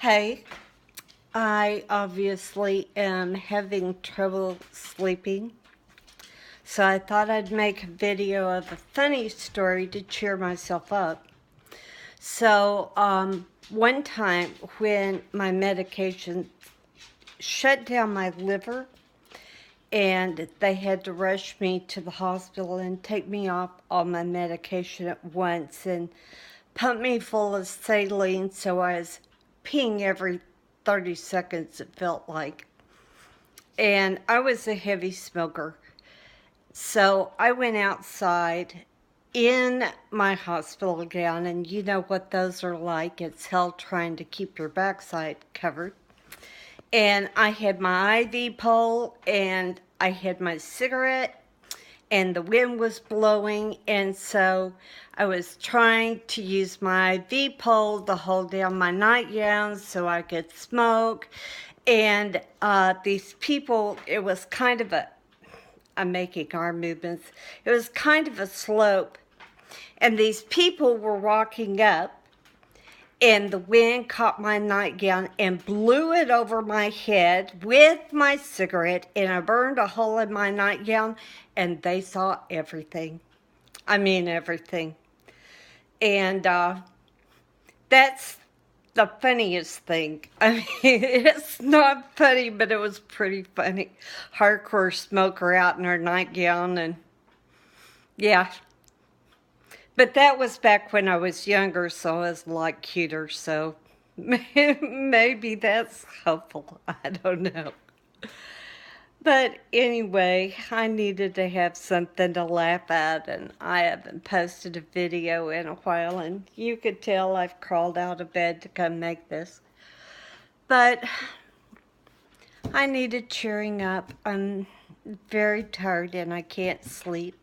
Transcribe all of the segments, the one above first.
Hey, I obviously am having trouble sleeping, so I thought I'd make a video of a funny story to cheer myself up. One time when my medication shut down my liver and they had to rush me to the hospital and take me off all my medication at once and pump me full of saline, so I was peeing every 30 seconds, it felt like. And I was a heavy smoker. So I went outside in my hospital gown, and you know what those are like. It's hell trying to keep your backside covered. And I had my IV pole, and I had my cigarette, and the wind was blowing, and so I was trying to use my IV pole to hold down my nightgown so I could smoke. And these people, it was kind of I'm making arm movements. It was kind of a slope, and these people were walking up, and the wind caught my nightgown and blew it over my head with my cigarette, and I burned a hole in my nightgown, and they saw everything. I mean, everything. And that's the funniest thing. I mean, it's not funny, but it was pretty funny. Hardcore smoker out in her nightgown, and yeah. But that was back when I was younger, so I was a lot cuter, so maybe that's helpful. I don't know. But anyway, I needed to have something to laugh at, and I haven't posted a video in a while, and you could tell I've crawled out of bed to come make this. But I needed cheering up. I'm very tired and I can't sleep.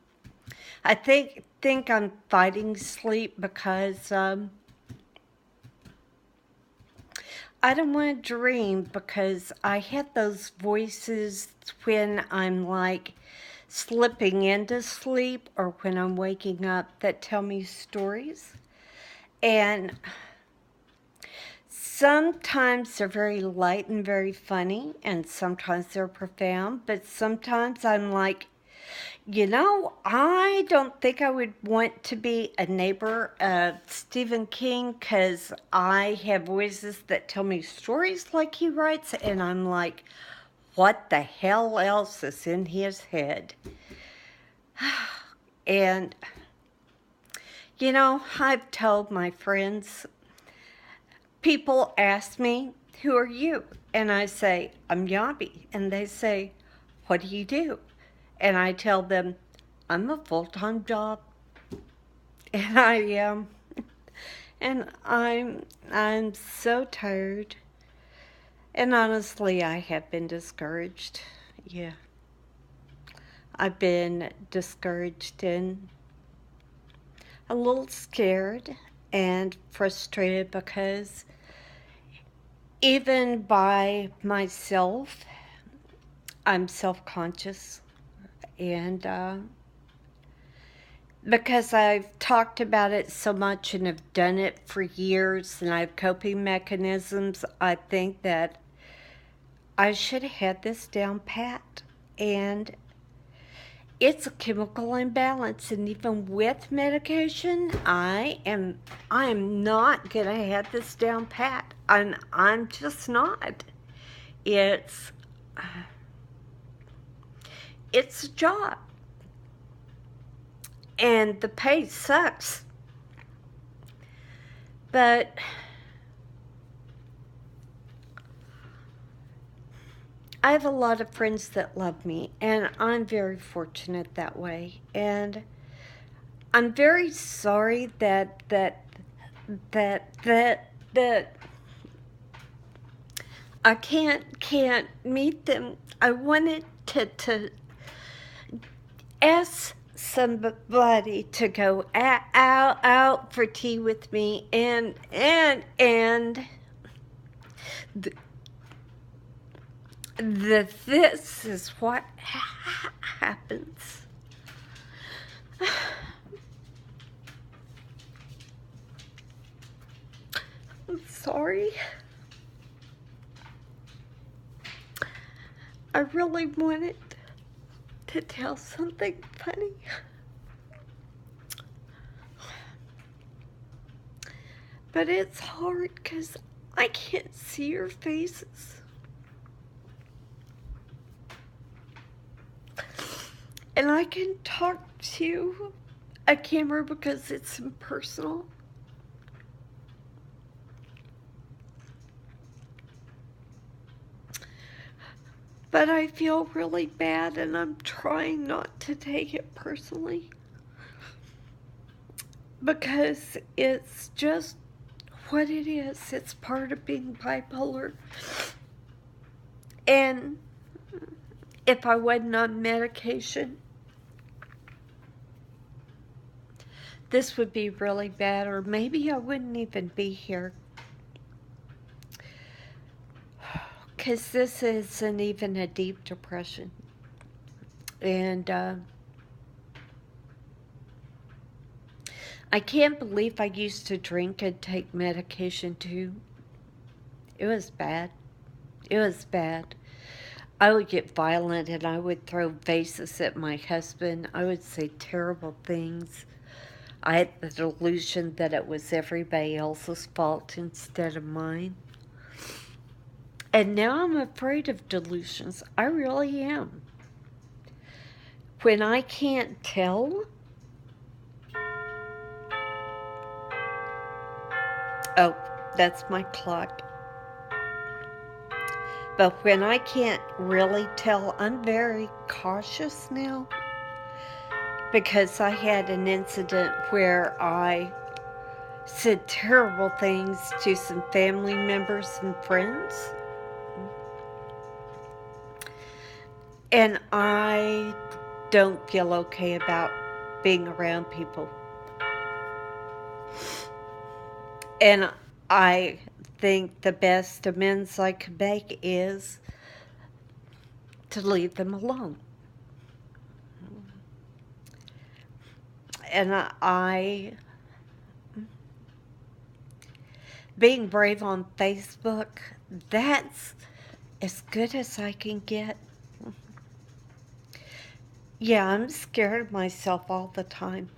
I think I'm fighting sleep because I don't want to dream, because I have those voices when I'm like slipping into sleep or when I'm waking up that tell me stories. And sometimes they're very light and very funny, and sometimes they're profound, but sometimes I'm like, I don't think I would want to be a neighbor of Stephen King, because I have voices that tell me stories like he writes, and I'm like, what the hell else is in his head? And, I've told my friends, people ask me, who are you? And I say, I'm Yabi. And they say, what do you do? And I tell them, I'm a full-time job. And I am. And I'm so tired. And honestly, I have been discouraged. Yeah. I've been discouraged and a little scared and frustrated, because even by myself, I'm self-conscious. And because I've talked about it so much and have done it for years and I have coping mechanisms, I think that I should have had this down pat. And it's a chemical imbalance, and even with medication, I am not gonna have this down pat. I'm just not. It's a job, and the pay sucks. But I have a lot of friends that love me, and I'm very fortunate that way. And I'm very sorry that I can't meet them. I wanted to ask somebody to go out for tea with me, and this is what happens. I'm sorry. I really wanted to tell something funny. But it's hard because I can't see your faces. And I can talk to a camera because it's impersonal. But I feel really bad, and I'm trying not to take it personally. Because it's just what it is. It's part of being bipolar. And if I wasn't on medication, this would be really bad, or maybe I wouldn't even be here. Because this isn't even a deep depression. And I can't believe I used to drink and take medication too. It was bad. It was bad. I would get violent and I would throw vases at my husband. I would say terrible things. I had the delusion that it was everybody else's fault instead of mine. And now I'm afraid of delusions. I really am. When I can't tell, oh, that's my clock. But when I can't really tell, I'm very cautious now. Because I had an incident where I said terrible things to some family members and friends. And I don't feel okay about being around people. And I think the best amends I could make is to leave them alone. And being brave on Facebook, that's as good as I can get. Yeah, I'm scared of myself all the time.